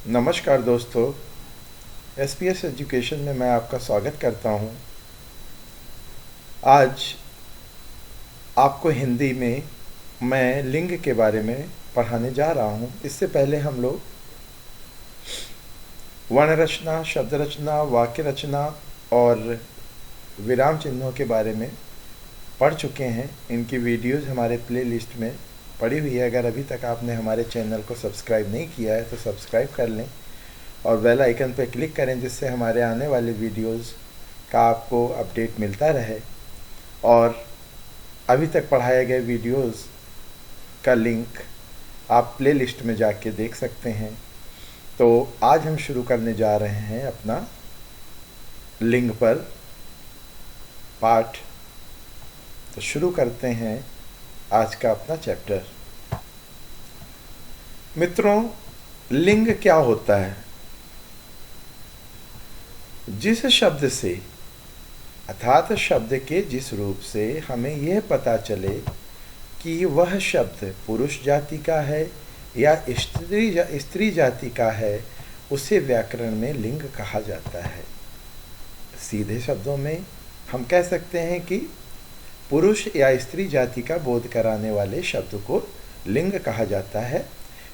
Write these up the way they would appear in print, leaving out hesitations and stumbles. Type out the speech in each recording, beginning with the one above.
नमस्कार दोस्तों, SPS education में मैं आपका स्वागत करता हूं। आज आपको हिंदी में मैं लिंग के बारे में पढ़ाने जा रहा हूं। इससे पहले हम लोग वर्ण रचना, शब्द रचना, वाक्य रचना और विराम चिन्हों के बारे में पढ़ चुके हैं। इनकी वीडियोज़ हमारे प्लेलिस्ट में पड़ी हुई है। अगर अभी तक आपने हमारे चैनल को सब्सक्राइब नहीं किया है तो सब्सक्राइब कर लें और बेल आइकन पर क्लिक करें, जिससे हमारे आने वाले वीडियोज़ का आपको अपडेट मिलता रहे। और अभी तक पढ़ाए गए वीडियोज़ का लिंक आप प्लेलिस्ट में जाके देख सकते हैं। तो आज हम शुरू करने जा रहे हैं अपना लिंग पर पाठ। तो शुरू करते हैं आज का अपना चैप्टर। मित्रों, लिंग क्या होता है? जिस शब्द से अर्थात शब्द के जिस रूप से हमें यह पता चले कि वह शब्द पुरुष जाति का है या स्त्री जाति का है, उसे व्याकरण में लिंग कहा जाता है। सीधे शब्दों में हम कह सकते हैं कि पुरुष या स्त्री जाति का बोध कराने वाले शब्द को लिंग कहा जाता है।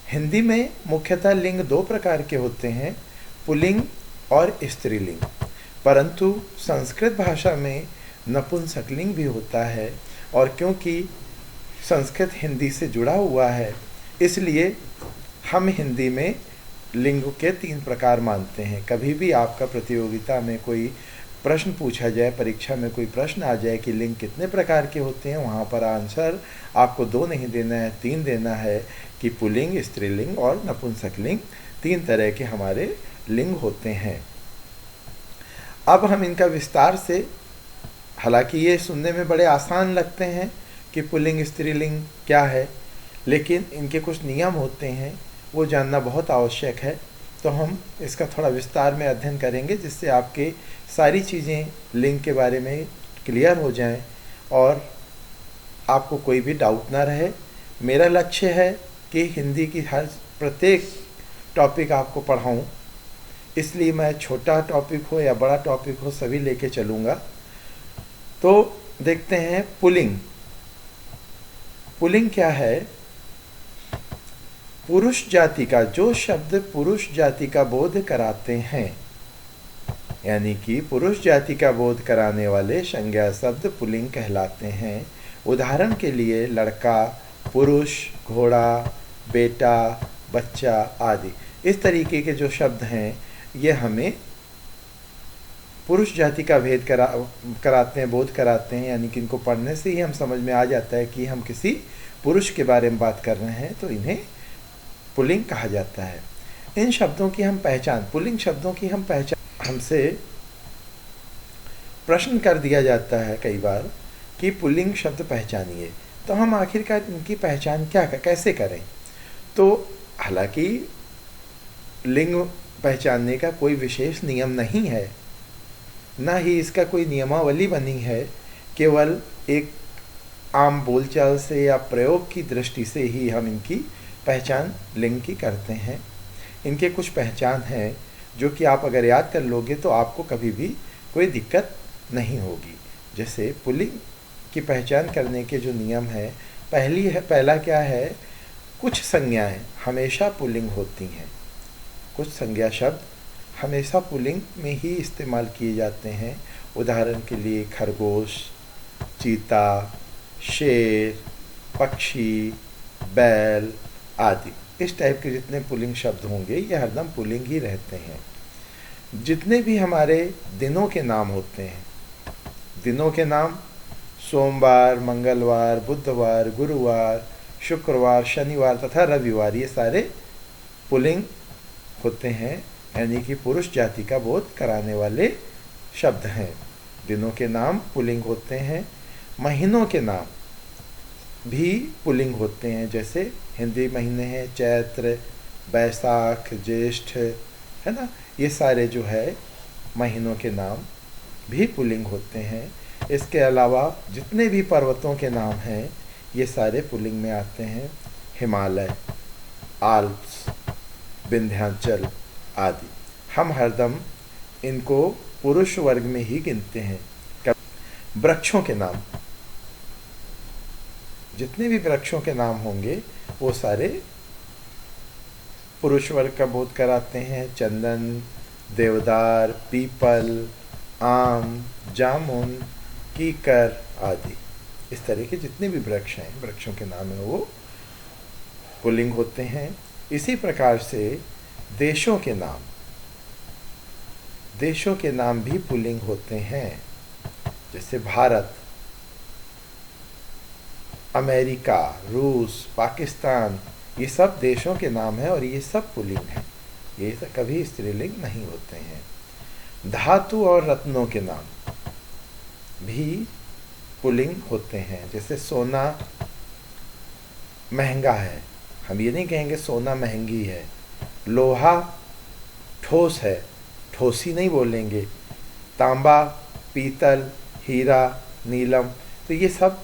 हिंदी में मुख्यतः लिंग दो प्रकार के होते हैं, पुल्लिंग और स्त्रीलिंग। परंतु संस्कृत भाषा में नपुंसकलिंग भी होता है, और क्योंकि संस्कृत हिंदी से जुड़ा हुआ है, इसलिए हम हिंदी में लिंग के 3 प्रकार मानते हैं। कभी भी आपका प्रतियोगिता में कोई प्रश्न पूछा जाए, परीक्षा में कोई प्रश्न आ जाए कि लिंग कितने प्रकार के होते हैं, वहाँ पर आंसर आपको 2 नहीं देना है, 3 देना है कि पुल्लिंग, स्त्रीलिंग और नपुंसकलिंग 3 तरह के हमारे लिंग होते हैं। अब हम इनका विस्तार से, हालांकि ये सुनने में बड़े आसान लगते हैं कि पुल्लिंग स्त्रीलिंग क्या है, लेकिन इनके कुछ नियम होते हैं, वो जानना बहुत आवश्यक है। तो हम इसका थोड़ा विस्तार में अध्ययन करेंगे, जिससे आपके सारी चीज़ें लिंग के बारे में क्लियर हो जाएं और आपको कोई भी डाउट ना रहे। मेरा लक्ष्य है कि हिंदी की हर प्रत्येक टॉपिक आपको पढ़ाऊं, इसलिए मैं छोटा टॉपिक हो या बड़ा टॉपिक हो सभी लेके चलूँगा। तो देखते हैं पुल्लिंग। पुल्लिंग क्या है? पुरुष जाति का, जो शब्द पुरुष जाति का बोध कराते हैं, यानी कि पुरुष जाति का बोध कराने वाले संज्ञा शब्द पुल्लिंग कहलाते हैं। उदाहरण के लिए लड़का, पुरुष, घोड़ा, बेटा, बच्चा आदि इस तरीके के जो शब्द हैं, ये हमें पुरुष जाति का भेद कराते हैं, बोध कराते हैं। यानी कि इनको पढ़ने से ही हम समझ में आ जाता है कि हम किसी पुरुष के बारे में बात कर रहे हैं, तो इन्हें पुल्लिंग कहा जाता है। इन शब्दों की हम पहचान, पुल्लिंग शब्दों की हम पहचान, हमसे प्रश्न कर दिया जाता है कई बार कि पुल्लिंग शब्द पहचानिए। तो हम आखिरकार इनकी पहचान कैसे करें? तो हालांकि लिंग पहचानने का कोई विशेष नियम नहीं है, ना ही इसका कोई नियमावली बनी है। केवल एक आम बोलचाल से या प्रयोग की दृष्टि से ही हम इनकी पहचान लिंग की करते हैं। इनके कुछ पहचान हैं जो कि आप अगर याद कर लोगे तो आपको कभी भी कोई दिक्कत नहीं होगी। जैसे पुल्लिंग की पहचान करने के जो नियम हैं, पहला क्या है? कुछ संज्ञाएं हमेशा पुल्लिंग होती हैं। कुछ संज्ञा शब्द हमेशा पुल्लिंग में ही इस्तेमाल किए जाते हैं। उदाहरण के लिए खरगोश, चीता, शेर, पक्षी, बैल आदि इस टाइप के जितने पुल्लिंग शब्द होंगे, ये हरदम पुल्लिंग ही रहते हैं। जितने भी हमारे दिनों के नाम होते हैं, दिनों के नाम सोमवार, मंगलवार, बुधवार, गुरुवार, शुक्रवार, शनिवार तथा रविवार, ये सारे पुल्लिंग होते हैं, यानी कि पुरुष जाति का बोध कराने वाले शब्द हैं। दिनों के नाम पुल्लिंग होते हैं। महीनों के नाम भी पुल्लिंग होते हैं। जैसे हिंदी महीने हैं चैत्र, बैसाख, ज्येष्ठ, है ना, ये सारे जो है महीनों के नाम भी पुल्लिंग होते हैं। इसके अलावा जितने भी पर्वतों के नाम हैं, ये सारे पुल्लिंग में आते हैं। हिमालय, आल्प्स, विंध्याचल आदि। हम हरदम इनको पुरुष वर्ग में ही गिनते हैं। वृक्षों के नाम, जितने भी वृक्षों के नाम होंगे वो सारे पुरुष वर्ग का बोध कराते हैं। चंदन, देवदार, पीपल, आम, जामुन, कीकर आदि, इस तरह के जितने भी वृक्ष हैं, वृक्षों के नाम हैं वो पुल्लिंग होते हैं। इसी प्रकार से देशों के नाम भी पुल्लिंग होते हैं। जैसे भारत, अमेरिका, रूस, पाकिस्तान, ये सब देशों के नाम हैं और ये सब पुल्लिंग हैं, ये कभी स्त्रीलिंग नहीं होते हैं। धातु और रत्नों के नाम भी पुल्लिंग होते हैं। जैसे सोना महंगा है, हम ये नहीं कहेंगे सोना महंगी है। लोहा ठोस है, ठोसी नहीं बोलेंगे। तांबा, पीतल, हीरा, नीलम, तो ये सब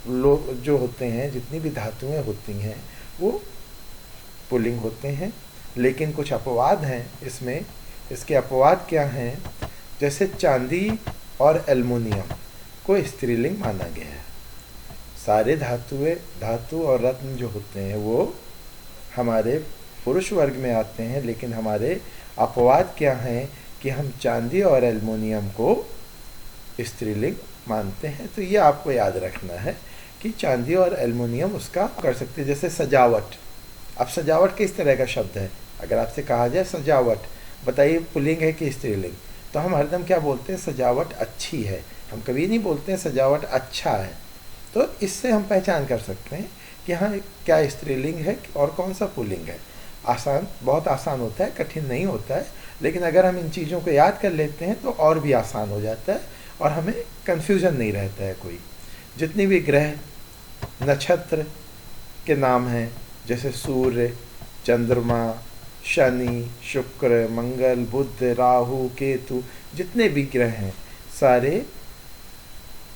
जो होते हैं, जितनी भी धातुएं होती हैं वो पुल्लिंग होते हैं। लेकिन कुछ अपवाद हैं इसमें। इसके अपवाद क्या हैं? जैसे चांदी और एल्युमिनियम को स्त्रीलिंग माना गया है। सारे धातु और रत्न जो होते हैं वो हमारे पुरुष वर्ग में आते हैं, लेकिन हमारे अपवाद क्या हैं कि हम चांदी और एल्युमिनियम को स्त्रीलिंग मानते हैं। तो ये आपको याद रखना है कि चांदी और एल्युमिनियम उसका कर सकते हैं। जैसे सजावट, अब सजावट किस तरह का शब्द है? अगर आपसे कहा जाए सजावट, बताइए पुल्लिंग है कि स्त्रीलिंग, तो हम हरदम क्या बोलते हैं? सजावट अच्छी है। हम कभी नहीं बोलते हैं सजावट अच्छा है। तो इससे हम पहचान कर सकते हैं कि हाँ क्या स्त्रीलिंग है और कौन सा पुल्लिंग है। बहुत आसान होता है, कठिन नहीं होता है। लेकिन अगर हम इन चीज़ों को याद कर लेते हैं तो और भी आसान हो जाता है और हमें कन्फ्यूज़न नहीं रहता है कोई। जितने भी ग्रह नक्षत्र के नाम हैं, जैसे सूर्य, चंद्रमा, शनि, शुक्र, मंगल, बुध, राहु, केतु, जितने भी ग्रह हैं सारे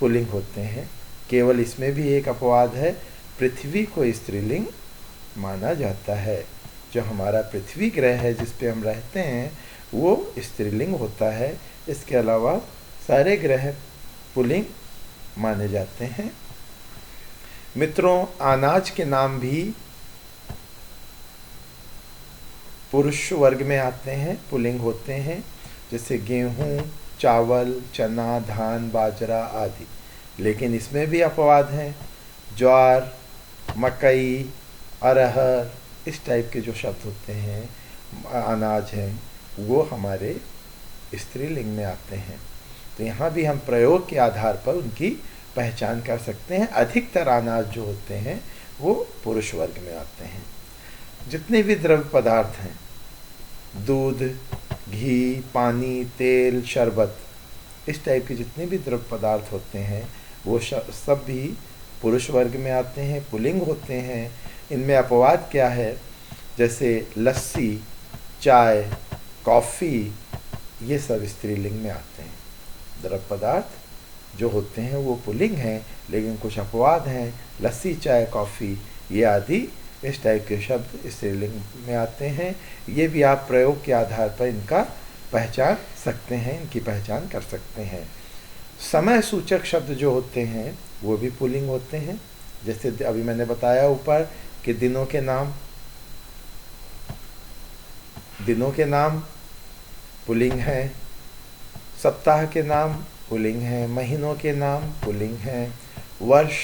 पुल्लिंग होते हैं। केवल इसमें भी एक अपवाद है, पृथ्वी को स्त्रीलिंग माना जाता है। जो हमारा पृथ्वी ग्रह है जिस पे हम रहते हैं वो स्त्रीलिंग होता है। इसके अलावा सारे ग्रह पुल्लिंग माने जाते हैं। मित्रों, अनाज के नाम भी पुरुष वर्ग में आते हैं, पुल्लिंग होते हैं। जैसे गेहूँ, चावल, चना, धान, बाजरा आदि। लेकिन इसमें भी अपवाद हैं। ज्वार, मकई, अरहर, इस टाइप के जो शब्द होते हैं, अनाज हैं, वो हमारे स्त्रीलिंग में आते हैं। तो यहाँ भी हम प्रयोग के आधार पर उनकी पहचान कर सकते हैं। अधिकतर अनाज जो होते हैं वो पुरुष वर्ग में आते हैं। जितने भी द्रव्य पदार्थ हैं, दूध, घी, पानी, तेल, शरबत, इस टाइप के जितने भी द्रव्य पदार्थ होते हैं वो सब भी पुरुष वर्ग में आते हैं, पुल्लिंग होते हैं। इनमें अपवाद क्या है? जैसे लस्सी, चाय, कॉफ़ी, ये सब स्त्रीलिंग में आते हैं। द्रव्य पदार्थ जो होते हैं वो पुल्लिंग हैं, लेकिन कुछ अपवाद हैं। लस्सी, चाय, कॉफ़ी, ये आदि इस टाइप के शब्द स्त्रीलिंग में आते हैं। ये भी आप प्रयोग के आधार पर इनका पहचान सकते हैं, इनकी पहचान कर सकते हैं। समय सूचक शब्द जो होते हैं वो भी पुल्लिंग होते हैं। जैसे अभी मैंने बताया ऊपर कि दिनों के नाम पुल्लिंग हैं, सप्ताह के नाम पुल्लिंग हैं, महीनों के नाम पुल्लिंग हैं, वर्ष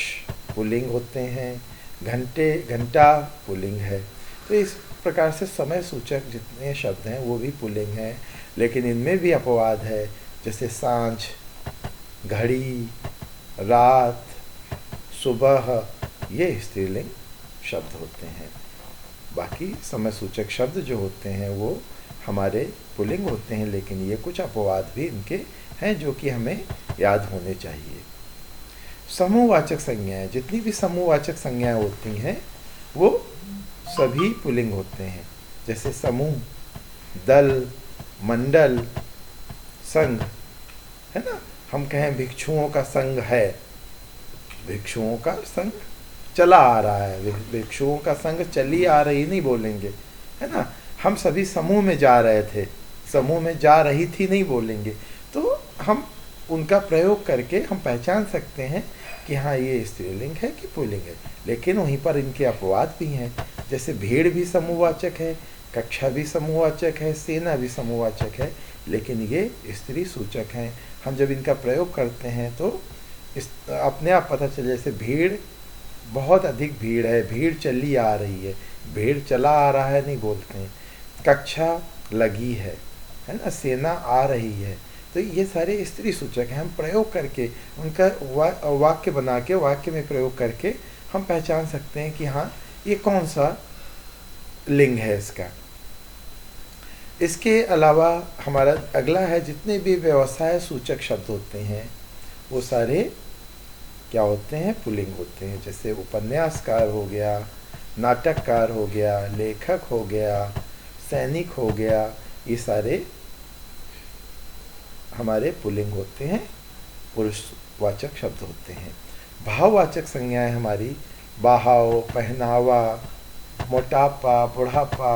पुल्लिंग होते हैं, घंटा पुल्लिंग है। तो इस प्रकार से समय सूचक जितने शब्द हैं वो भी पुल्लिंग हैं। लेकिन इनमें भी अपवाद है। जैसे सांझ, घड़ी, रात, सुबह, ये स्त्रीलिंग शब्द होते हैं। बाकी समय सूचक शब्द जो होते हैं वो हमारे पुल्लिंग होते हैं, लेकिन ये कुछ अपवाद भी इनके हैं जो कि हमें याद होने चाहिए। समूहवाचक संज्ञाएं, जितनी भी समूहवाचक संज्ञाएं होती हैं वो सभी पुल्लिंग होते हैं। जैसे समूह, दल, मंडल, संघ, है ना। हम कहें भिक्षुओं का संघ है, भिक्षुओं का संघ चला आ रहा है, भिक्षुओं का संघ चली आ रही नहीं बोलेंगे, है ना। हम सभी समूह में जा रहे थे, समूह में जा रही थी नहीं बोलेंगे, तो हम उनका प्रयोग करके हम पहचान सकते हैं कि हाँ ये स्त्रीलिंग है कि पुल्लिंग है। लेकिन वहीं पर इनके अपवाद भी हैं, जैसे भीड़ भी समूहवाचक है, कक्षा भी समूहवाचक है, सेना भी समूहवाचक है, लेकिन ये स्त्री सूचक हैं। हम जब इनका प्रयोग करते हैं तो इस अपने आप पता चले, जैसे भीड़, बहुत अधिक भीड़ है, भीड़ चली आ रही है, भीड़ चला आ रहा है नहीं बोलते हैं, कक्षा लगी है ना, सेना आ रही है, तो ये सारे स्त्री सूचक हैं। हम प्रयोग करके उनका वाक्य बना के, वाक्य में प्रयोग करके हम पहचान सकते हैं कि हाँ ये कौन सा लिंग है इसका। इसके अलावा हमारा अगला है, जितने भी व्यवसाय सूचक शब्द होते हैं वो सारे क्या होते हैं, पुल्लिंग होते हैं। जैसे उपन्यासकार हो गया, नाटककार हो गया, लेखक हो गया, सैनिक हो गया, ये सारे हमारे पुल्लिंग होते हैं, पुरुषवाचक शब्द होते हैं। भाववाचक संज्ञाएं हमारी बहाव, पहनावा, मोटापा, बुढ़ापा,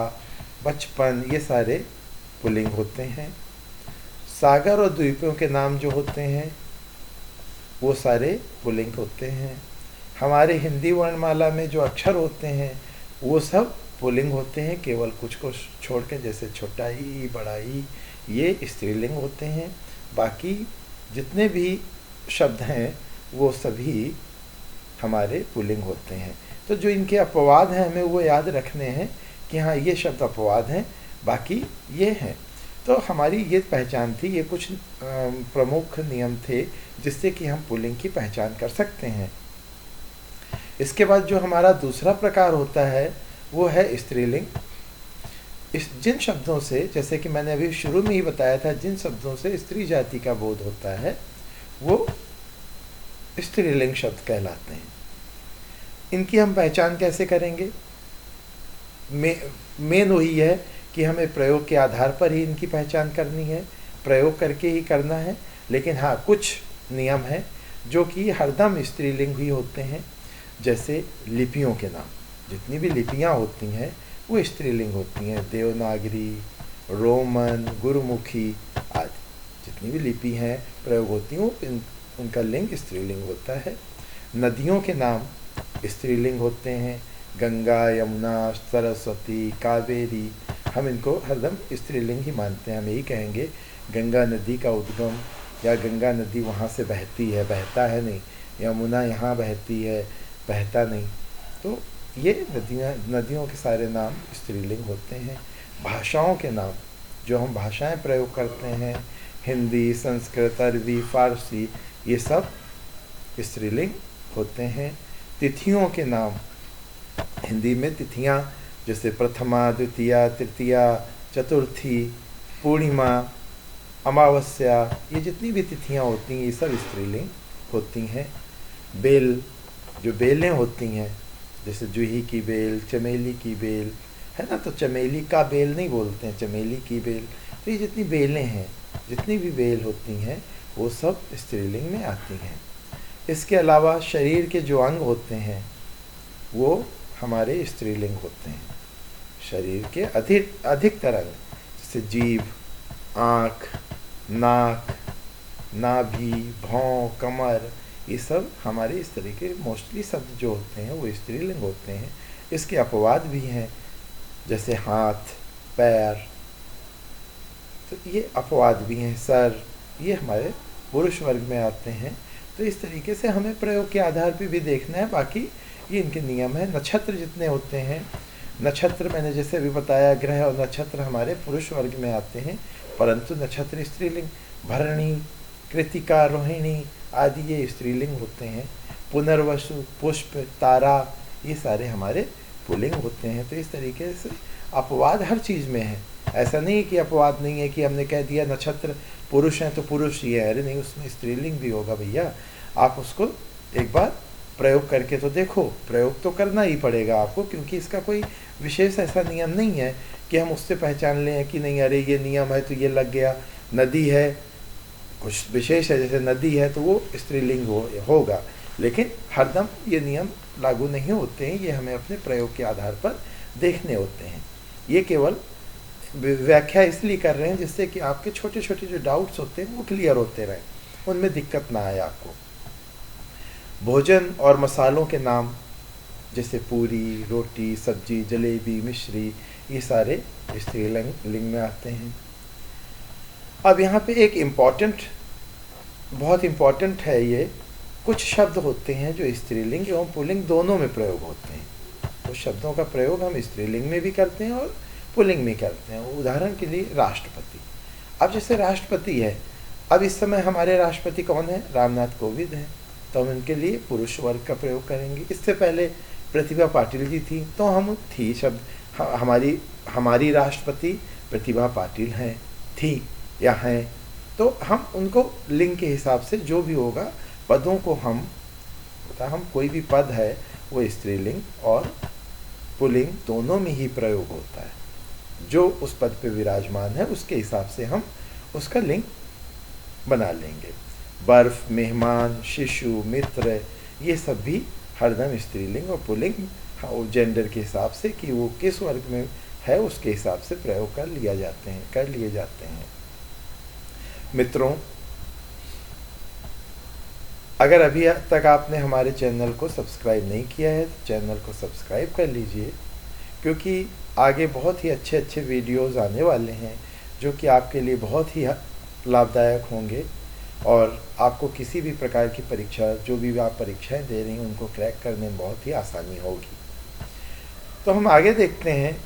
बचपन, ये सारे पुल्लिंग होते हैं। सागर और द्वीपों के नाम जो होते हैं वो सारे पुल्लिंग होते हैं। हमारे हिंदी वर्णमाला में जो अक्षर होते हैं वो सब पुल्लिंग होते हैं, केवल कुछ को छोड़ के, जैसे छोटा ई, बड़ा ई, ये स्त्रीलिंग होते हैं। बाकी जितने भी शब्द हैं वो सभी हमारे पुल्लिंग होते हैं। तो जो इनके अपवाद हैं हमें वो याद रखने हैं कि हाँ ये शब्द अपवाद हैं, बाकी ये हैं। तो हमारी ये पहचान थी, ये कुछ प्रमुख नियम थे जिससे कि हम पुल्लिंग की पहचान कर सकते हैं। इसके बाद जो हमारा दूसरा प्रकार होता है वो है स्त्रीलिंग। जिन शब्दों से, जैसे कि मैंने अभी शुरू में ही बताया था, जिन शब्दों से स्त्री जाति का बोध होता है वो स्त्रीलिंग शब्द कहलाते हैं। इनकी हम पहचान कैसे करेंगे? मेन वही है कि हमें प्रयोग के आधार पर ही इनकी पहचान करनी है, प्रयोग करके ही करना है। लेकिन हाँ, कुछ नियम हैं जो कि हरदम स्त्रीलिंग ही होते हैं। जैसे लिपियों के नाम, जितनी भी लिपियाँ होती हैं वो स्त्रीलिंग होती हैं। देवनागरी, रोमन, गुरुमुखी आदि जितनी भी लिपि हैं प्रयोग होती हैं, उनका लिंग स्त्रीलिंग होता है। नदियों के नाम स्त्रीलिंग होते हैं। गंगा, यमुना, सरस्वती, कावेरी, हम इनको हरदम स्त्रीलिंग ही मानते हैं। हम यही कहेंगे गंगा नदी का उद्गम, या गंगा नदी वहाँ से बहती है, बहता है नहीं, यमुना यहाँ बहती है, बहता नहीं। तो ये नदियों के सारे नाम स्त्रीलिंग होते हैं। भाषाओं के नाम, जो हम भाषाएं प्रयोग करते हैं, हिंदी, संस्कृत, अरबी, फारसी, ये सब स्त्रीलिंग होते हैं। तिथियों के नाम, हिंदी में तिथियां जैसे प्रथमा, द्वितीया, तृतीया, चतुर्थी, पूर्णिमा, अमावस्या, ये जितनी भी तिथियां होती हैं ये सब स्त्रीलिंग होती हैं। बेल, जो बेलें होती हैं, जैसे जूही की बेल, चमेली की बेल, है ना, तो चमेली का बेल नहीं बोलते हैं, चमेली की बेल। तो ये जितनी बेलें हैं, जितनी भी बेल होती हैं वो सब स्त्रीलिंग में आती हैं। इसके अलावा शरीर के जो अंग होते हैं वो हमारे स्त्रीलिंग होते हैं। शरीर के अधिकतर अंग, जैसे जीभ, आँख, नाक, नाभि, भौं, कमर, ये सब हमारे इस तरीके मोस्टली शब्द जो होते हैं वो स्त्रीलिंग होते हैं। इसके अपवाद भी हैं, जैसे हाथ, पैर, तो ये अपवाद भी हैं। सर, ये हमारे पुरुष वर्ग में आते हैं। तो इस तरीके से हमें प्रयोग के आधार पर भी देखना है। बाकी ये इनके नियम है। नक्षत्र जितने होते हैं, नक्षत्र मैंने जैसे अभी बताया, ग्रह और नक्षत्र हमारे पुरुष वर्ग में आते हैं, परंतु नक्षत्र स्त्रीलिंग, भरणी, कृतिका, रोहिणी आदि ये स्त्रीलिंग होते हैं। पुनर्वसु, पुष्प, तारा, ये सारे हमारे पुल्लिंग होते हैं। तो इस तरीके से अपवाद हर चीज़ में है। ऐसा नहीं कि अपवाद नहीं है कि हमने कह दिया नक्षत्र पुरुष हैं तो पुरुष ही है, अरे नहीं, उसमें स्त्रीलिंग भी होगा भैया। आप उसको एक बार प्रयोग करके तो देखो, प्रयोग तो करना ही पड़ेगा आपको, क्योंकि इसका कोई विशेष ऐसा नियम नहीं है कि हम उससे पहचान लें कि नहीं अरे ये नियम है तो ये लग गया। नदी है, कुछ विशेष है, जैसे नदी है तो वो स्त्रीलिंग होगा, लेकिन हरदम ये नियम लागू नहीं होते हैं। ये हमें अपने प्रयोग के आधार पर देखने होते हैं। ये केवल व्याख्या इसलिए कर रहे हैं जिससे कि आपके छोटे छोटे जो डाउट्स होते हैं वो क्लियर होते रहें, उनमें दिक्कत ना आए आपको। भोजन और मसालों के नाम जैसे पूरी, रोटी, सब्जी, जलेबी, मिश्री, ये सारे स्त्रीलिंग में आते हैं। अब यहाँ पे एक बहुत इम्पॉर्टेंट है ये, कुछ शब्द होते हैं जो स्त्रीलिंग एवं पुल्लिंग दोनों में प्रयोग होते हैं। तो शब्दों का प्रयोग हम स्त्रीलिंग में भी करते हैं और पुल्लिंग में करते हैं। उदाहरण के लिए राष्ट्रपति। अब जैसे राष्ट्रपति है, अब इस समय हमारे राष्ट्रपति कौन है? रामनाथ कोविंद हैं, तो हम इनके लिए पुरुष वर्ग का प्रयोग करेंगे। इससे पहले प्रतिभा पाटिल जी थी, तो हम थी शब्द, हमारी राष्ट्रपति प्रतिभा पाटिल हैं, थी या हैं, तो हम उनको लिंग के हिसाब से जो भी होगा पदों को हम कोई भी पद है वो स्त्रीलिंग और पुल्लिंग दोनों में ही प्रयोग होता है। जो उस पद पे विराजमान है उसके हिसाब से हम उसका लिंग बना लेंगे। बर्फ, मेहमान, शिशु, मित्र, ये सब भी हरदम स्त्रीलिंग और पुल्लिंग जेंडर के हिसाब से कि वो किस वर्ग में है उसके हिसाब से प्रयोग कर लिए जाते हैं। मित्रों, अगर अभी तक आपने हमारे चैनल को सब्सक्राइब नहीं किया है तो चैनल को सब्सक्राइब कर लीजिए, क्योंकि आगे बहुत ही अच्छे अच्छे वीडियोस आने वाले हैं जो कि आपके लिए बहुत ही लाभदायक होंगे और आपको किसी भी प्रकार की परीक्षा, जो भी आप परीक्षाएं दे रही हैं, उनको क्रैक करने में बहुत ही आसानी होगी। तो हम आगे देखते हैं,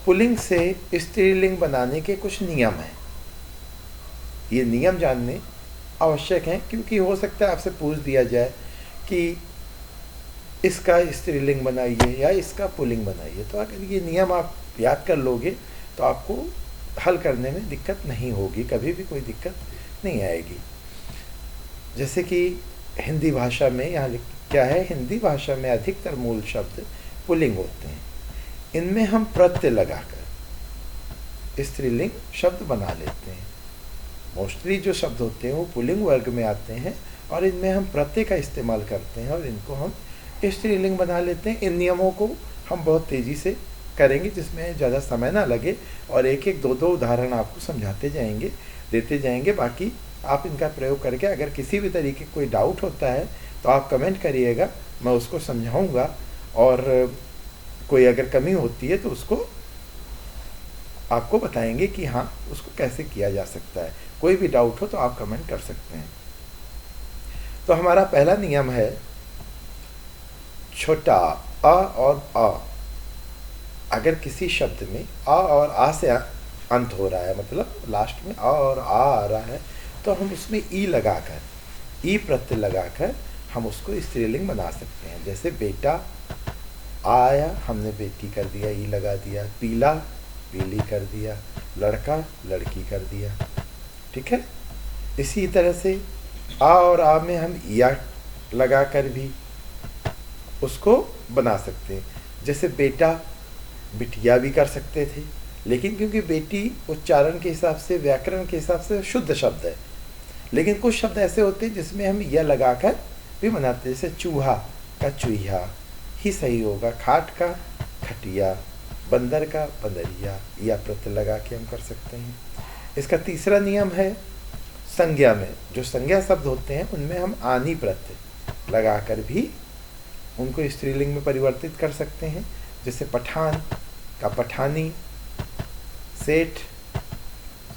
पुल्लिंग से स्त्रीलिंग बनाने के कुछ नियम हैं। ये नियम जानने आवश्यक हैं, क्योंकि हो सकता है आपसे पूछ दिया जाए कि इसका स्त्रीलिंग बनाइए या इसका पुल्लिंग बनाइए। तो अगर ये नियम आप याद कर लोगे तो आपको हल करने में दिक्कत नहीं होगी, कभी भी कोई दिक्कत नहीं आएगी। जैसे कि हिंदी भाषा में यहाँ क्या है, हिंदी भाषा में अधिकतर मूल शब्द पुल्लिंग होते हैं। इनमें हम प्रत्यय लगाकर स्त्रीलिंग शब्द बना लेते हैं। मोस्टली जो शब्द होते हैं वो पुल्लिंग वर्ग में आते हैं और इनमें हम प्रत्यय का इस्तेमाल करते हैं और इनको हम स्त्रीलिंग बना लेते हैं। इन नियमों को हम बहुत तेज़ी से करेंगे जिसमें ज़्यादा समय ना लगे और एक एक दो उदाहरण आपको समझाते जाएंगे, देते जाएंगे। बाकी आप इनका प्रयोग करके अगर किसी भी तरीके कोई डाउट होता है तो आप कमेंट करिएगा, मैं उसको समझाऊंगा और कोई अगर कमी होती है तो उसको आपको बताएंगे कि हाँ उसको कैसे किया जा सकता है। कोई भी डाउट हो तो आप कमेंट कर सकते हैं। तो हमारा पहला नियम है, छोटा अ और आ, अगर किसी शब्द में अ और आ से अंत हो रहा है, मतलब लास्ट में अ और आ रहा है, तो हम उसमें ई लगाकर, ई प्रत्यय लगाकर हम उसको स्त्रीलिंग बना सकते हैं। जैसे बेटा आया, हमने बेटी कर दिया, ई लगा दिया। पीला, पीली कर दिया। लड़का, लड़की कर दिया। ठीक है। इसी तरह से आ और आ में हम या लगाकर भी उसको बना सकते हैं। जैसे बेटा, बिटिया भी कर सकते थे, लेकिन क्योंकि बेटी उच्चारण के हिसाब से, व्याकरण के हिसाब से शुद्ध शब्द है, लेकिन कुछ शब्द ऐसे होते हैं जिसमें हम या लगाकर भी बनाते हैं। जैसे चूहा का चूहा ही सही होगा, खाट का खटिया, बंदर का बंदरिया, या प्रत्यय लगा के हम कर सकते हैं। इसका तीसरा नियम है, संज्ञा में जो संज्ञा शब्द होते हैं उनमें हम आनी प्रत्यय लगाकर भी उनको स्त्रीलिंग में परिवर्तित कर सकते हैं। जैसे पठान का पठानी, सेठ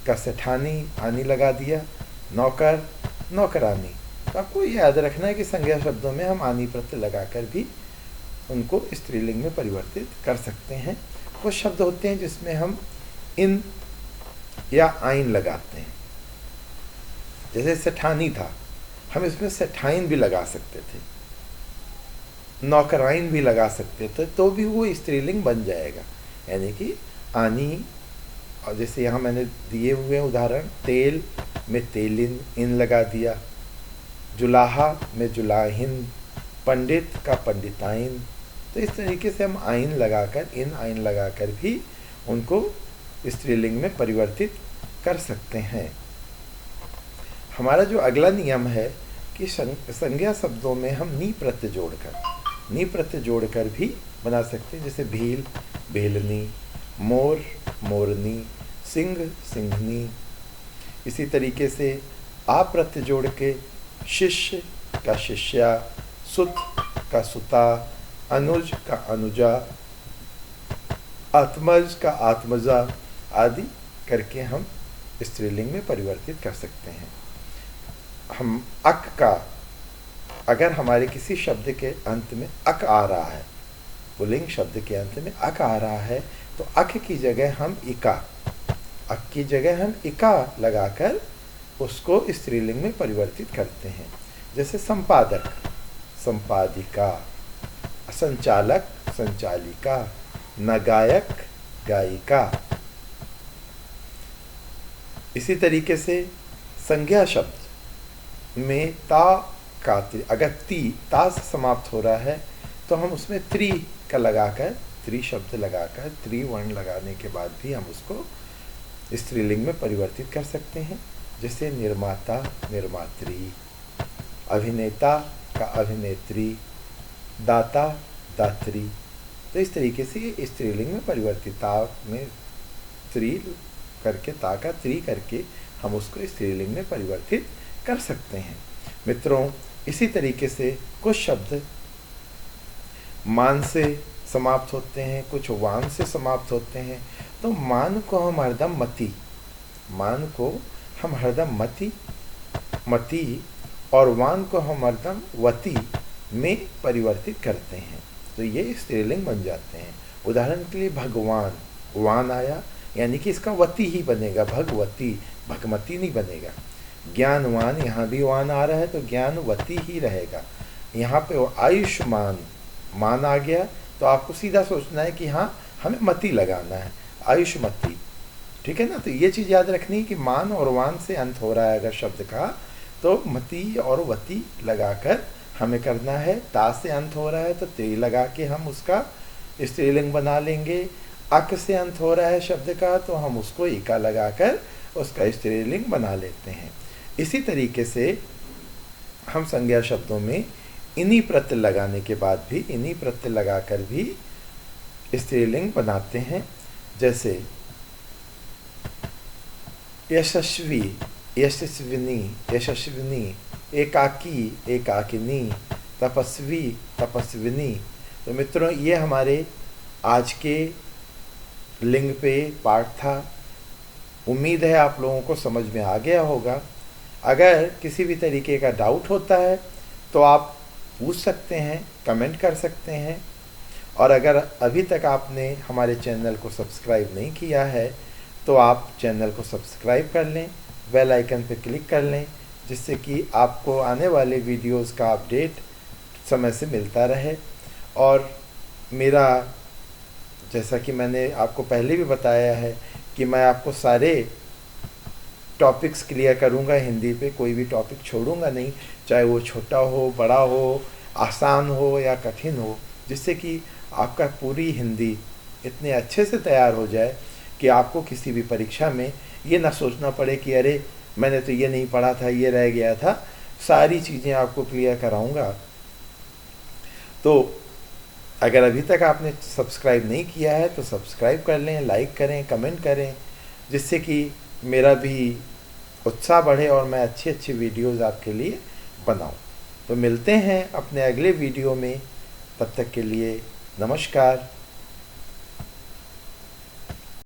का सेठानी, आनी लगा दिया। नौकर, नौकरानी। तो आपको ये याद रखना है कि संज्ञा शब्दों में हम आनी प्रत्यय लगाकर भी उनको स्त्रीलिंग में परिवर्तित कर सकते हैं। कुछ शब्द होते हैं जिसमें हम इन या आइन लगाते हैं। जैसे सेठानी था, हम इसमें सेठाइन भी लगा सकते थे, नौकराइन भी लगा सकते थे, तो भी वो स्त्रीलिंग बन जाएगा। यानी कि आनी, और जैसे यहाँ मैंने दिए हुए उदाहरण, तेल में तेलिन, इन लगा दिया। जुलाहा में जुलाहिन, पंडित का पंडिताइन। तो इस तरीके से हम आइन लगाकर, इन आइन लगाकर भी उनको स्त्रीलिंग में परिवर्तित कर सकते हैं। हमारा जो अगला नियम है कि संज्ञा शब्दों में हम नी प्रत्यय जोड़कर भी बना सकते हैं। जैसे भील, भेलनी, मोर, मोरनी, सिंह, सिंहनी। इसी तरीके से आ प्रत्यय जोड़ के शिष्य का शिष्या, सुत का सुता, अनुज का अनुजा, आत्मज का आत्मजा आदि करके हम स्त्रीलिंग में परिवर्तित कर सकते हैं। हम अक का, अगर हमारे किसी शब्द के अंत में अक आ रहा है, पुल्लिंग शब्द के अंत में अक आ रहा है, तो अक की जगह हम इका, अक की जगह हम इका लगाकर उसको स्त्रीलिंग में परिवर्तित करते हैं। जैसे संपादक, संपादिका, संचालक, संचालिका, नगायक, गायिका। इसी तरीके से संज्ञा शब्द में ता का, अगर ता से समाप्त हो रहा है तो हम उसमें त्रि का लगाकर, त्रि शब्द लगाकर, त्रि वर्ण लगाने के बाद भी हम उसको स्त्रीलिंग में परिवर्तित कर सकते हैं। जैसे निर्माता, निर्मात्री, अभिनेता का अभिनेत्री, दाता, दात्री। तो इस तरीके से स्त्रीलिंग में परिवर्तिता में त्रि करके, ता का त्रि करके हम उसको स्त्रीलिंग में परिवर्तित कर सकते हैं। मित्रों, इसी तरीके से कुछ शब्द मान से समाप्त होते हैं, कुछ वान से समाप्त होते हैं। तो मान को हम हरदम मति, मान को हम हरदम मति, मति, और वान को हम हरदम वति में परिवर्तित करते हैं, तो ये स्त्रीलिंग बन जाते हैं। उदाहरण के लिए भगवान, वान आया यानी कि इसका वती ही बनेगा, भगवती, भगमती नहीं बनेगा। ज्ञानवान, यहाँ भी वान आ रहा है तो ज्ञानवती ही रहेगा। यहाँ पे आयुष्मान, मान आ गया तो आपको सीधा सोचना है कि हाँ हमें मति लगाना है, आयुष्मती, ठीक है ना। तो ये चीज़ याद रखनी है कि मान और वान से अंत हो रहा है अगर शब्द का, तो मति और वती लगाकर हमें करना है। ता से अंत हो रहा है तो ते लगा के हम उसका स्त्रीलिंग बना लेंगे। अक से अंत हो रहा है शब्द का तो हम उसको इका लगाकर उसका स्त्रीलिंग बना लेते हैं। इसी तरीके से हम संज्ञा शब्दों में इन्हीं प्रत्यय लगाने के बाद भी, इन्हीं प्रत्यय लगाकर भी स्त्रीलिंग बनाते हैं। जैसे यशस्वी, यशस्विनी, यशस्विनी, एकाकी, एकाकिनी, तपस्वी, तपस्विनी। तो मित्रों, ये हमारे आज के लिंग पे पाठ था। उम्मीद है आप लोगों को समझ में आ गया होगा। अगर किसी भी तरीके का डाउट होता है तो आप पूछ सकते हैं, कमेंट कर सकते हैं। और अगर अभी तक आपने हमारे चैनल को सब्सक्राइब नहीं किया है तो आप चैनल को सब्सक्राइब कर लें, बेल आइकन पर क्लिक कर लें, जिससे कि आपको आने वाले वीडियोस का अपडेट समय से मिलता रहे। और मेरा, जैसा कि मैंने आपको पहले भी बताया है कि मैं आपको सारे टॉपिक्स क्लियर करूंगा हिंदी पे, कोई भी टॉपिक छोड़ूंगा नहीं, चाहे वो छोटा हो, बड़ा हो, आसान हो या कठिन हो, जिससे कि आपका पूरी हिंदी इतने अच्छे से तैयार हो जाए कि आपको किसी भी परीक्षा में ये ना सोचना पड़े कि अरे मैंने तो ये नहीं पढ़ा था, ये रह गया था। सारी चीज़ें आपको क्लियर कराऊंगा। तो अगर अभी तक आपने सब्सक्राइब नहीं किया है तो सब्सक्राइब कर लें, लाइक करें, कमेंट करें, जिससे कि मेरा भी उत्साह बढ़े और मैं अच्छी अच्छी वीडियोज़ आपके लिए बनाऊं। तो मिलते हैं अपने अगले वीडियो में, तब तक के लिए नमस्कार।